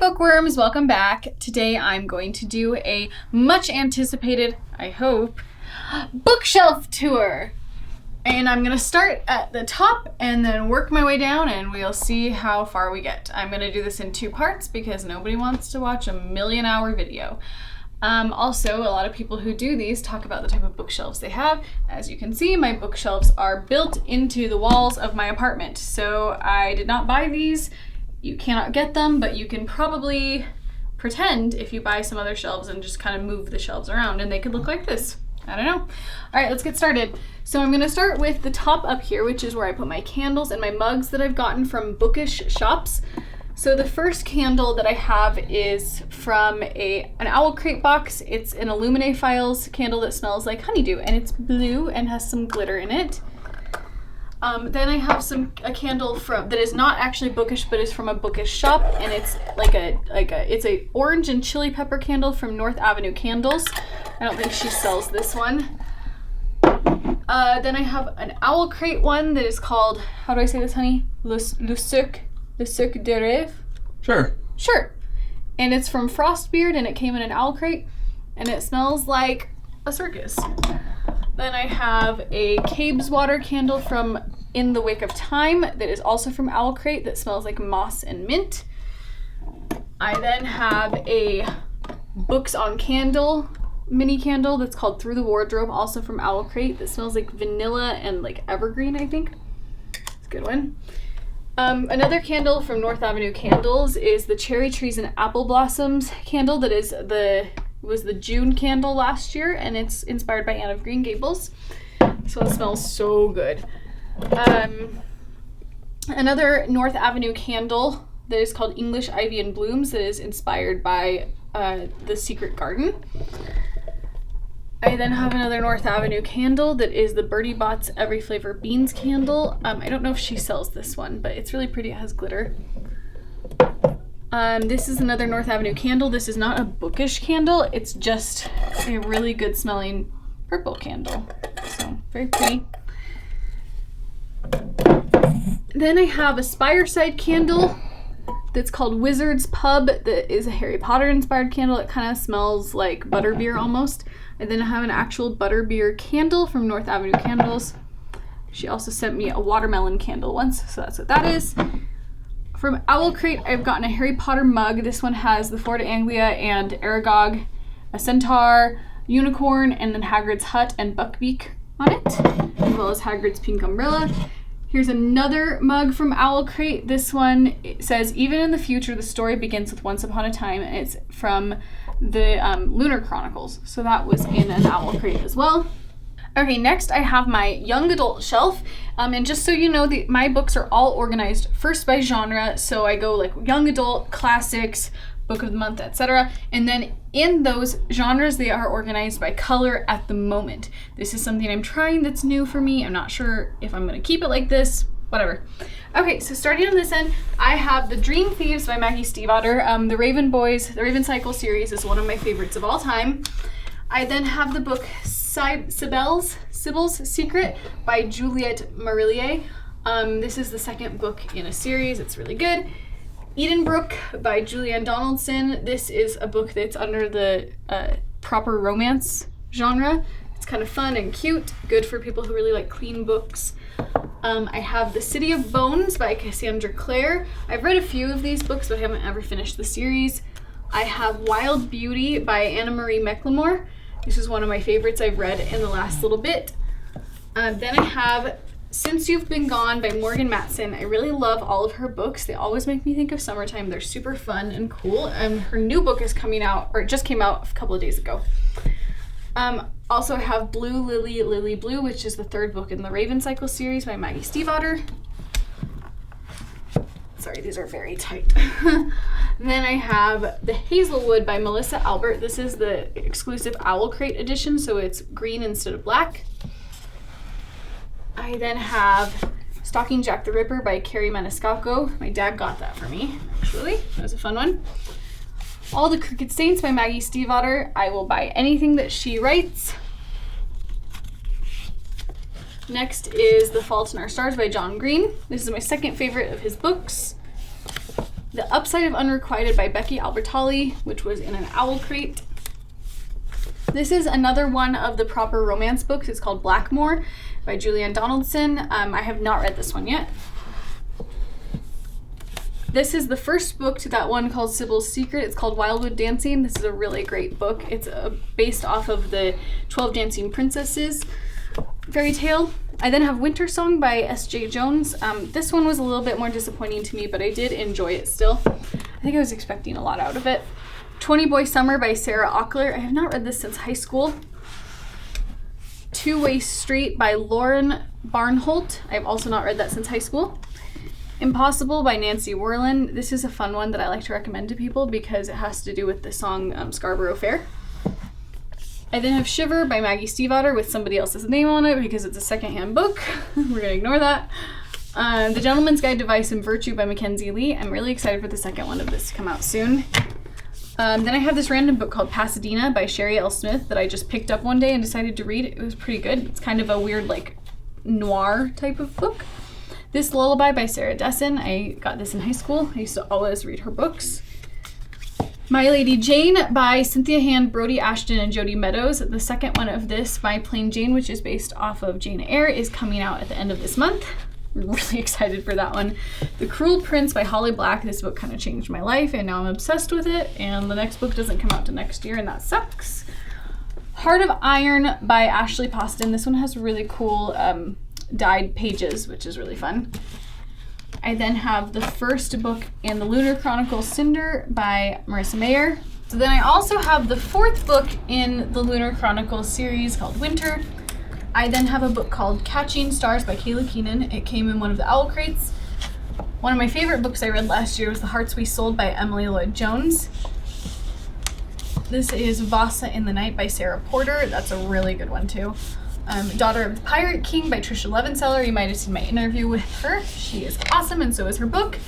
bookworms, welcome back. Today I'm going to do a much anticipated, I hope, bookshelf tour. And I'm going to start at the top and then work my way down and we'll see how far we get. I'm going to do this in 2 parts because nobody wants to watch a 1,000,000-hour video. Also, a lot of people who do these talk about the type of bookshelves they have. As you can see, my bookshelves are built into the walls of my apartment. So I did not buy these. You cannot get them, but you can probably pretend if you buy some other shelves and just kind of move the shelves around and they could look like this. I don't know. All right, let's get started. So I'm gonna start with the top up here, which is where I put my candles and my mugs that I've gotten from bookish shops. So the first candle that I have is from an Owl Crate box. It's an Illuminae Files candle that smells like honeydew and it's blue and has some glitter in it. Then I have a candle that is not actually bookish, but is from a bookish shop, and it's it's a orange and chili pepper candle from North Avenue Candles. I don't think she sells this one. Then I have an Owl Crate one that is called, how do I say this, honey? Le Cirque de Rêve. Sure. And it's from Frostbeard, and it came in an Owl Crate, and it smells like a circus. Then I have a Cabe's Water candle from In the Wake of Time that is also from Owl Crate that smells like moss and mint. I then have a Books on Candle mini candle that's called Through the Wardrobe, also from Owl Crate, that smells like vanilla and like evergreen, I think. It's a good one. Another candle from North Avenue Candles is the Cherry Trees and Apple Blossoms candle that was the June candle last year, and it's inspired by Anne of Green Gables. This one smells so good. Another North Avenue candle that is called English Ivy and Blooms that is inspired by The Secret Garden. I then have another North Avenue candle that is the Bertie Bott's Every Flavor Beans candle. I don't know if she sells this one, but it's really pretty. It has glitter. This is another North Avenue candle. This is not a bookish candle. It's just a really good smelling purple candle. So very pretty. Then I have a Spireside candle that's called Wizard's Pub that is a Harry Potter inspired candle. It kind of smells like butterbeer almost. And then I have an actual butterbeer candle from North Avenue Candles. She also sent me a watermelon candle once, so that's what that is. From Owl Crate, I've gotten a Harry Potter mug. This one has the Ford Anglia and Aragog, a centaur, unicorn, and then Hagrid's hut and Buckbeak on it, as well as Hagrid's pink umbrella. Here's another mug from Owl Crate. This one, it says, even in the future, the story begins with Once Upon a Time, and it's from the Lunar Chronicles. So that was in an Owl Crate as well. Okay, next I have my young adult shelf, and just so you know, my books are all organized first by genre, so I go like young adult, classics, book of the month, etc. And then in those genres, they are organized by color at the moment. This is something I'm trying that's new for me. I'm not sure if I'm going to keep it like this, whatever. Okay, so starting on this end, I have The Dream Thieves by Maggie Stiefvater. The Raven Boys, the Raven Cycle series is one of my favorites of all time. I then have the book Sybil's Secret by Juliette Marillier. This is the second book in a series. It's really good. Edenbrook by Julianne Donaldson. This is a book that's under the proper romance genre. It's kind of fun and cute, good for people who really like clean books. I have The City of Bones by Cassandra Clare. I've read a few of these books, but I haven't ever finished the series. I have Wild Beauty by Anna Marie McLemore. This is one of my favorites I've read in the last little bit. Then I have Since You've Been Gone by Morgan Matson. I really love all of her books. They always make me think of summertime. They're super fun and cool. Her new book is coming out, or it just came out a couple of days ago. Also, I have Blue Lily, Lily Blue, which is the 3rd book in the Raven Cycle series by Maggie Stiefvater. Sorry, these are very tight. Then I have The Hazelwood by Melissa Albert. This is the exclusive Owl Crate edition, so it's green instead of black. I then have Stalking Jack the Ripper by Carrie Maniscalco. My dad got that for me, actually. That was a fun one. All the Crooked Saints by Maggie Stiefvater. I will buy anything that she writes. Next is The Fault in Our Stars by John Green. This is my second favorite of his books. The Upside of Unrequited by Becky Albertalli, which was in an owl crate. This is another one of the proper romance books. It's called Blackmore by Julianne Donaldson. I have not read this one yet. This is the first book to that one called Sybil's Secret. It's called Wildwood Dancing. This is a really great book. It's based off of the 12 Dancing Princesses fairy tale. I then have Winter Song by S.J. Jones. This one was a little bit more disappointing to me, but I did enjoy it still. I think I was expecting a lot out of it. 20 Boy Summer by Sarah Auckler. I have not read this since high school. Two-Way Street by Lauren Barnholt. I've also not read that since high school. Impossible by Nancy Werlin. This is a fun one that I like to recommend to people because it has to do with the song Scarborough Fair. I then have Shiver by Maggie Stiefvater with somebody else's name on it because it's a secondhand book. We're going to ignore that. The Gentleman's Guide to Vice and Virtue by Mackenzie Lee. I'm really excited for the second one of this to come out soon. Then I have this random book called Pasadena by Sherry L. Smith that I just picked up one day and decided to read. It was pretty good. It's kind of a weird, like, noir type of book. This Lullaby by Sarah Dessen. I got this in high school. I used to always read her books. My Lady Jane by Cynthia Hand, Brody Ashton, and Jody Meadows. The second one of this, My Plain Jane, which is based off of Jane Eyre, is coming out at the end of this month. I'm really excited for that one. The Cruel Prince by Holly Black. This book kind of changed my life, and now I'm obsessed with it, and the next book doesn't come out till next year, and that sucks. Heart of Iron by Ashley Poston. This one has really cool dyed pages, which is really fun. I then have the first book in the Lunar Chronicles Cinder by Marissa Mayer. So then I also have the fourth book in the Lunar Chronicles series called Winter. I then have a book called Catching Stars by Kayla Keenan. It came in one of the owl crates. One of my favorite books I read last year was The Hearts We Sold by Emily Lloyd Jones. This is Vasa in the Night by Sarah Porter. That's a really good one too. Daughter of the Pirate King by Trisha Levenseller. You might have seen my interview with her. She is awesome, and so is her book.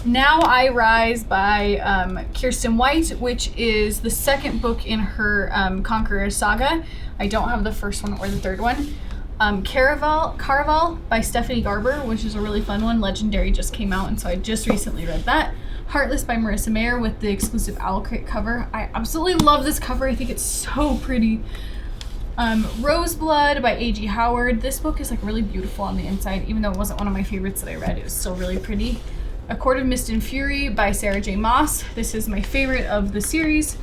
Now I Rise by Kirsten White, which is the second book in her Conqueror saga. I don't have the first one or the third one. Caraval by Stephanie Garber, which is a really fun one. Legendary just came out, and so I just recently read that. Heartless by Marissa Mayer with the exclusive Owl Crate cover. I absolutely love this cover. I think it's so pretty. Roseblood by A.G. Howard. This book is like really beautiful on the inside, even though it wasn't one of my favorites that I read. It was still really pretty. A Court of Mist and Fury by Sarah J. Maas. This is my favorite of the series.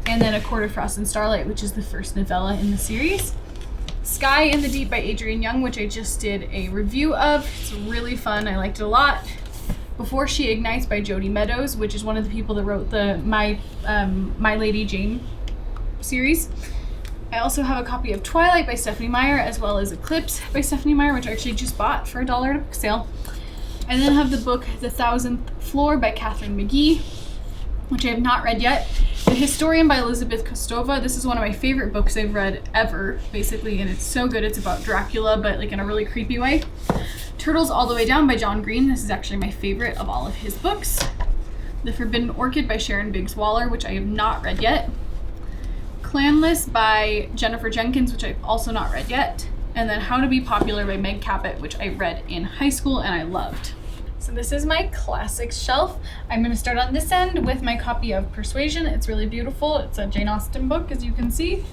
And then A Court of Frost and Starlight, which is the first novella in the series. Sky in the Deep by Adrienne Young, which I just did a review of. It's really fun. I liked it a lot. Before She Ignites by Jody Meadows, which is one of the people that wrote the My Lady Jane series. I also have a copy of Twilight by Stephanie Meyer, as well as Eclipse by Stephanie Meyer, which I actually just bought for $1 at a book sale. And then I have the book The Thousandth Floor by Catherine McGee, which I have not read yet. The Historian by Elizabeth Kostova. This is one of my favorite books I've read ever, basically, and it's so good. It's about Dracula, but like in a really creepy way. Turtles All the Way Down by John Green. This is actually my favorite of all of his books. The Forbidden Orchid by Sharon Biggs Waller, which I have not read yet. Clanless by Jennifer Jenkins, which I've also not read yet. And then How to Be Popular by Meg Cabot, which I read in high school and I loved. So this is my classics shelf. I'm going to start on this end with my copy of Persuasion. It's really beautiful. It's a Jane Austen book, as you can see.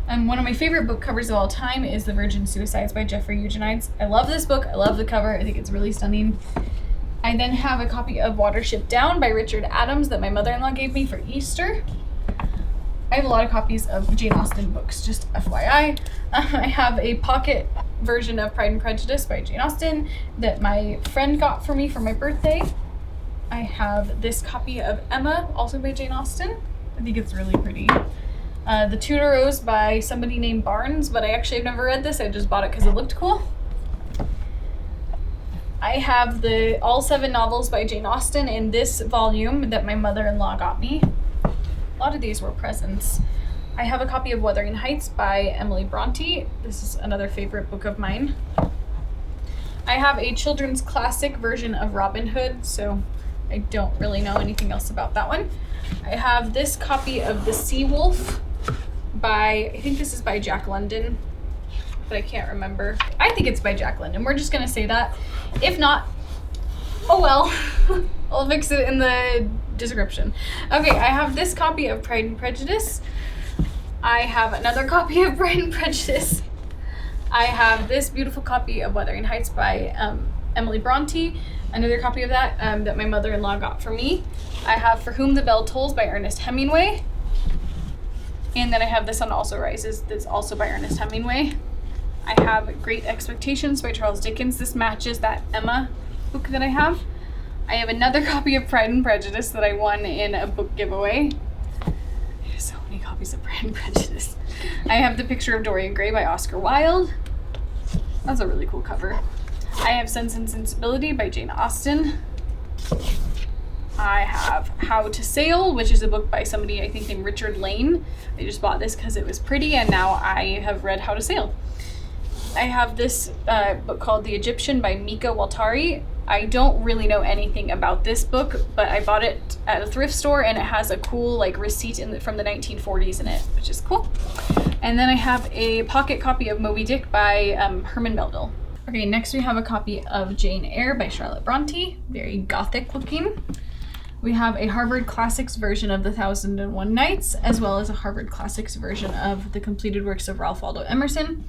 And one of my favorite book covers of all time is The Virgin Suicides by Jeffrey Eugenides. I love this book. I love the cover. I think it's really stunning. I then have a copy of Watership Down by Richard Adams that my mother-in-law gave me for Easter. I have a lot of copies of Jane Austen books, just FYI. I have a pocket version of Pride and Prejudice by Jane Austen that my friend got for me for my birthday. I have this copy of Emma, also by Jane Austen. I think it's really pretty. The Tudor Rose by somebody named Barnes, but I actually have never read this. I just bought it because it looked cool. I have all 7 novels by Jane Austen in this volume that my mother-in-law got me. A lot of these were presents. I have a copy of Wuthering Heights by Emily Bronte. This is another favorite book of mine. I have a children's classic version of Robin Hood, so I don't really know anything else about that one. I have this copy of The Sea Wolf by, I think this is by Jack London, but I can't remember. I think it's by Jack London. We're just gonna say that. If not, oh well. I'll fix it in the description. Okay, I have this copy of Pride and Prejudice. I have another copy of Pride and Prejudice. I have this beautiful copy of Wuthering Heights by Emily Bronte. Another copy of that that my mother-in-law got for me. I have For Whom the Bell Tolls by Ernest Hemingway. And then I have The Sun Also Rises, that's also by Ernest Hemingway. I have Great Expectations by Charles Dickens. This matches that Emma book that I have. I have another copy of Pride and Prejudice that I won in a book giveaway. There's so many copies of Pride and Prejudice. I have The Picture of Dorian Gray by Oscar Wilde. That's a really cool cover. I have Sense and Sensibility by Jane Austen. I have How to Sail, which is a book by somebody I think named Richard Lane. I just bought this because it was pretty, and now I have read How to Sail. I have this book called The Egyptian by Mika Waltari. I don't really know anything about this book, but I bought it at a thrift store, and it has a cool receipt from the 1940s in it, which is cool. And then I have a pocket copy of Moby Dick by Herman Melville. Okay, next we have a copy of Jane Eyre by Charlotte Bronte, very gothic looking. We have a Harvard Classics version of The 1001 Nights, as well as a Harvard Classics version of the completed works of Ralph Waldo Emerson.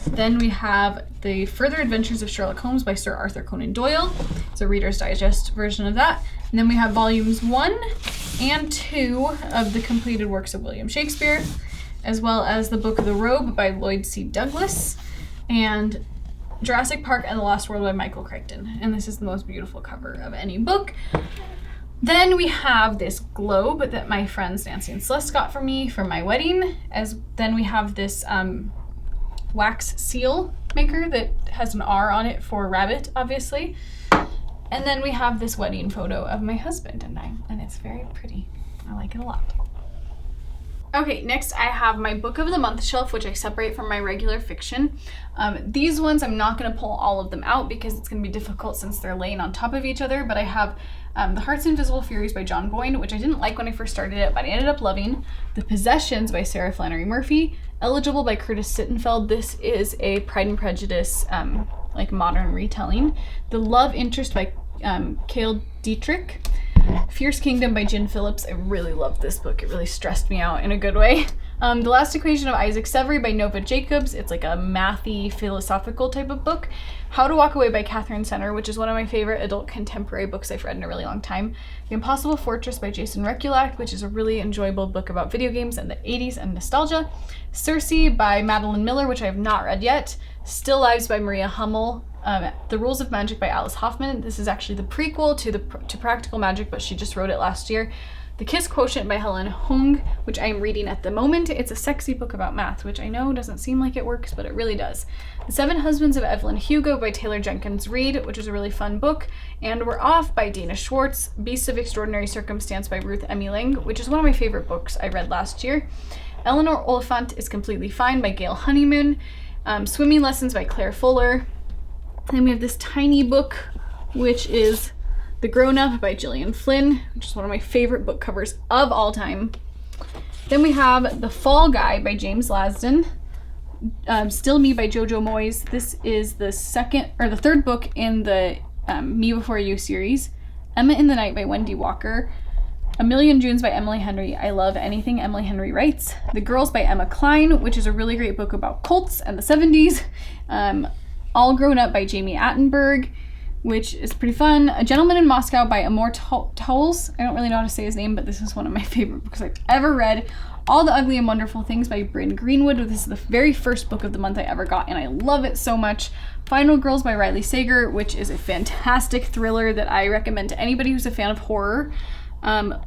Then we have The Further Adventures of Sherlock Holmes by Sir Arthur Conan Doyle. It's a Reader's Digest version of that. And then we have volumes 1 and 2 of the completed works of William Shakespeare, as well as The Book of the Robe by Lloyd C. Douglas, and Jurassic Park and the Lost World by Michael Crichton. And this is the most beautiful cover of any book. Then we have this globe that my friends Nancy and Celeste got for me for my wedding. Then we have this wax seal maker that has an R on it for rabbit, obviously. And then we have this wedding photo of my husband and I, and it's very pretty. I like it a lot. Okay, next I have my book of the month shelf, which I separate from my regular fiction. These ones, I'm not going to pull all of them out because it's going to be difficult since they're laying on top of each other, but I have The Heart's Invisible Furies by John Boyne, which I didn't like when I first started it, but I ended up loving. The Possessions by Sarah Flannery Murphy. Eligible by Curtis Sittenfeld. This is a Pride and Prejudice modern retelling. The Love Interest by Cale Dietrich. Fierce Kingdom by Jen Phillips. I really loved this book. It really stressed me out in a good way. The Last Equation of Isaac Severy by Nova Jacobs. It's like a mathy, philosophical type of book. How to Walk Away by Catherine Senner, which is one of my favorite adult contemporary books I've read in a really long time. The Impossible Fortress by Jason Rekulak, which is a really enjoyable book about video games and the 80s and nostalgia. Circe by Madeline Miller, which I have not read yet. Still Lives by Maria Hummel. The Rules of Magic by Alice Hoffman. This is actually the prequel to Practical Magic, but she just wrote it last year. The Kiss Quotient by Helen Hong, which I am reading at the moment. It's a sexy book about math, which I know doesn't seem like it works, but it really does. The Seven Husbands of Evelyn Hugo by Taylor Jenkins Reid, which is a really fun book. And We're Off by Dana Schwartz. Beasts of Extraordinary Circumstance by Ruth Emmy Lang, which is one of my favorite books I read last year. Eleanor Oliphant is Completely Fine by Gail Honeymoon. Swimming Lessons by Claire Fuller. Then we have this tiny book, which is The Grown Up by Gillian Flynn, which is one of my favorite book covers of all time. Then we have The Fall Guy by James Lasden. Still Me by Jojo Moyes. This is the third book in the Me Before You series. Emma in the Night by Wendy Walker. A Million Junes by Emily Henry. I love anything Emily Henry writes. The Girls by Emma Klein, which is a really great book about cults and the 70s. All Grown Up by Jamie Attenberg, which is pretty fun. A Gentleman in Moscow by Amor Towles. I don't really know how to say his name, but this is one of my favorite books I've ever read. All the Ugly and Wonderful Things by Bryn Greenwood. This is the very first book of the month I ever got, and I love it so much. Final Girls by Riley Sager, which is a fantastic thriller that I recommend to anybody who's a fan of horror.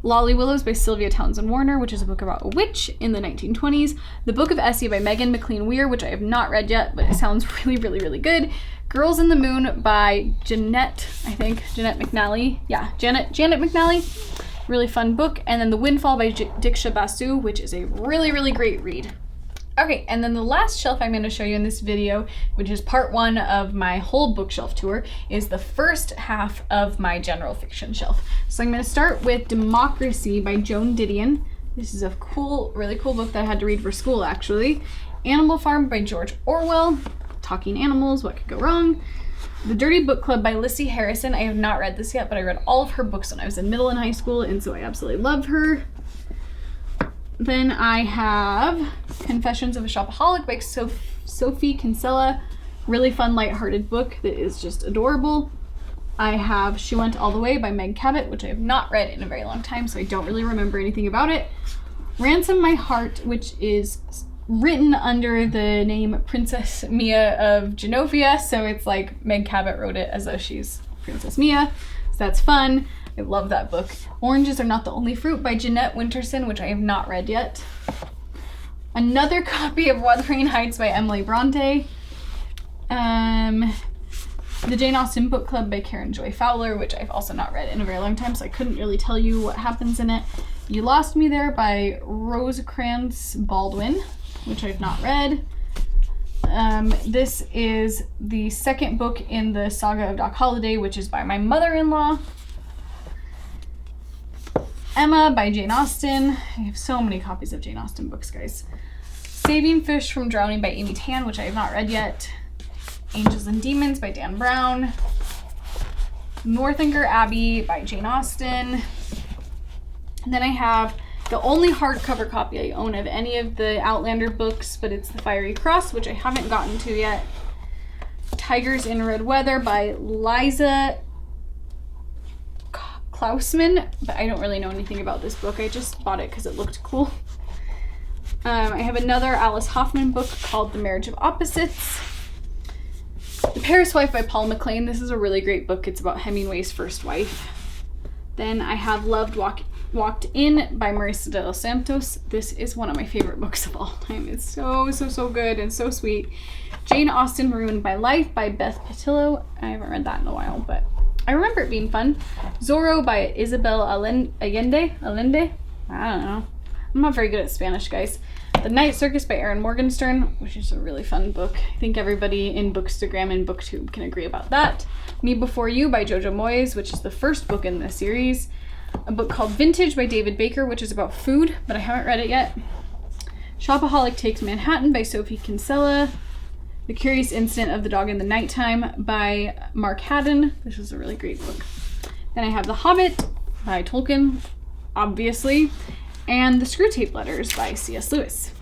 Lolly Willows by Sylvia Townsend Warner, which is a book about a witch in the 1920s. The Book of Essie by Megan McLean Weir, which I have not read yet, but it sounds really, really, really good. Girls in the Moon by Jeanette McNally. Yeah, Janet McNally. Really fun book. And then The Windfall by Diksha Basu, which is a really, really great read. Okay, and then the last shelf I'm going to show you in this video, which is part 1 of my whole bookshelf tour, is the first half of my general fiction shelf. So I'm going to start with Democracy by Joan Didion. This is a cool, really cool book that I had to read for school, actually. Animal Farm by George Orwell. Talking animals, what could go wrong? The Dirty Book Club by Lissy Harrison. I have not read this yet, but I read all of her books when I was in middle and high school, and so I absolutely love her. Then I have Confessions of a Shopaholic by Sophie Kinsella. Really fun, lighthearted book that is just adorable. I have She Went All the Way by Meg Cabot, which I have not read in a very long time, so I don't really remember anything about it. Ransom My Heart, which is written under the name Princess Mia of Genovia, so it's like Meg Cabot wrote it as though she's Princess Mia, so that's fun. I love that book. Oranges Are Not the Only Fruit by Jeanette Winterson, which I have not read yet. Another copy of Wuthering Heights by Emily Bronte. The Jane Austen Book Club by Karen Joy Fowler, which I've also not read in a very long time, so I couldn't really tell you what happens in it. You Lost Me There by Rosencrantz Baldwin, which I've not read. This is the second book in the saga of Doc Holliday, which is by my mother-in-law. Emma by Jane Austen. I have so many copies of Jane Austen books, guys. Saving Fish from Drowning by Amy Tan, which I have not read yet. Angels and Demons by Dan Brown. Northanger Abbey by Jane Austen. And then I have the only hardcover copy I own of any of the Outlander books, but it's The Fiery Cross, which I haven't gotten to yet. Tigers in Red Weather by Liza Klausman, but I don't really know anything about this book. I just bought it because it looked cool. I have another Alice Hoffman book called The Marriage of Opposites. The Paris Wife by Paul McLean. This is a really great book. It's about Hemingway's first wife. Then I have Loved Walked In by Marisa de los Santos. This is one of my favorite books of all time. It's so good and so sweet. Jane Austen Ruined by Life by Beth Patillo. I haven't read that in a while, but I remember it being fun. Zorro by Isabel Allende. I don't know. I'm not very good at Spanish, guys. The Night Circus by Erin Morgenstern, which is a really fun book. I think everybody in Bookstagram and Booktube can agree about that. Me Before You by Jojo Moyes, which is the first book in the series. A book called Vintage by David Baker, which is about food, but I haven't read it yet. Shopaholic Takes Manhattan by Sophie Kinsella. The Curious Incident of the Dog in the Nighttime by Mark Haddon. This is a really great book. Then I have The Hobbit by Tolkien, obviously, and The Screwtape Letters by C.S. Lewis.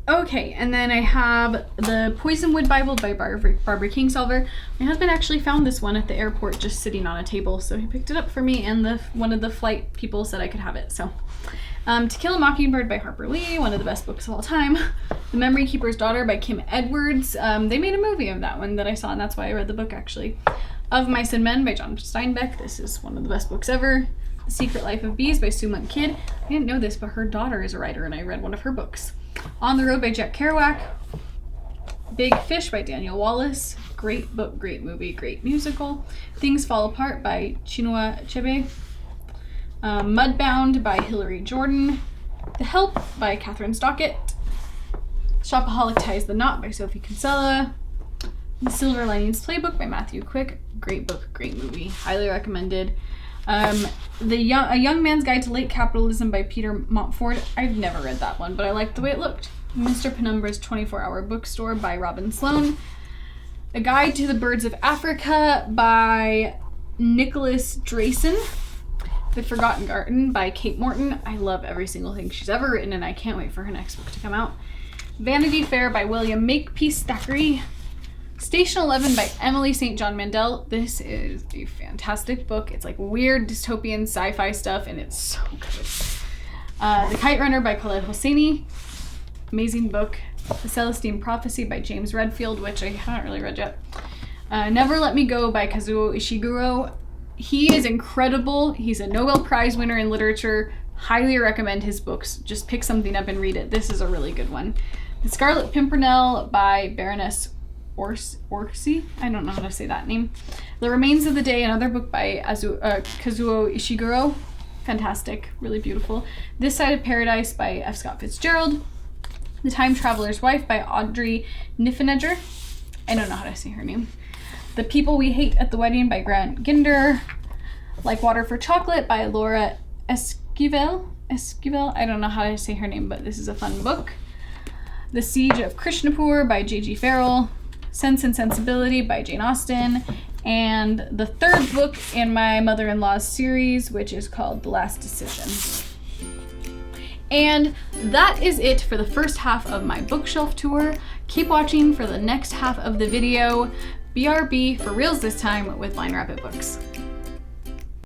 Okay, and then I have the Poisonwood Bible by Barbara Kingsolver. My husband actually found this one at the airport just sitting on a table, so he picked it up for me, and one of the flight people said I could have it. So, To Kill a Mockingbird by Harper Lee, one of the best books of all time. The Memory Keeper's Daughter by Kim Edwards. They made a movie of that one that I saw, and that's why I read the book, actually. Of Mice and Men by John Steinbeck. This is one of the best books ever. The Secret Life of Bees by Sue Monk Kidd. I didn't know this, but her daughter is a writer, and I read one of her books. On the Road by Jack Kerouac. Big Fish by Daniel Wallace. Great book, great movie, great musical. Things Fall Apart by Chinua Achebe. Mudbound by Hilary Jordan. The Help by Catherine Stockett. Shopaholic Ties the Knot by Sophie Kinsella. The Silver Linings Playbook by Matthew Quick. Great book, great movie, highly recommended. A Young Man's Guide to Late Capitalism by Peter Montfort. I've never read that one, but I liked the way it looked. Mr. Penumbra's 24-Hour Bookstore by Robin Sloan. A Guide to the Birds of Africa by Nicholas Drayson. The Forgotten Garden by Kate Morton. I love every single thing she's ever written, and I can't wait for her next book to come out. Vanity Fair by William Makepeace Thackeray. Station 11 by Emily St. John Mandel. This is a fantastic book. It's like weird dystopian sci-fi stuff, and it's so good. The Kite Runner by Khaled Hosseini. Amazing book. The Celestine Prophecy by James Redfield, which I haven't really read yet. Never Let Me Go by Kazuo Ishiguro. He is incredible. He's a Nobel Prize winner in literature. Highly recommend his books. Just pick something up and read it. This is a really good one. The Scarlet Pimpernel by Baroness Orczy. I don't know how to say that name. The Remains of the Day, another book by Kazuo Ishiguro. Fantastic, really beautiful. This Side of Paradise by F. Scott Fitzgerald. The Time Traveler's Wife by Audrey Niffenegger. I don't know how to say her name. The People We Hate at the Wedding by Grant Ginder. Like Water for Chocolate by Laura Esquivel. I don't know how to say her name, but this is a fun book. The Siege of Krishnapur by J.G. Farrell. Sense and Sensibility by Jane Austen, and the third book in my mother-in-law's series, which is called The Last Decision. And that is it for the first half of my bookshelf tour. Keep watching for the next half of the video. BRB for reals this time with Blind Rabbit Books.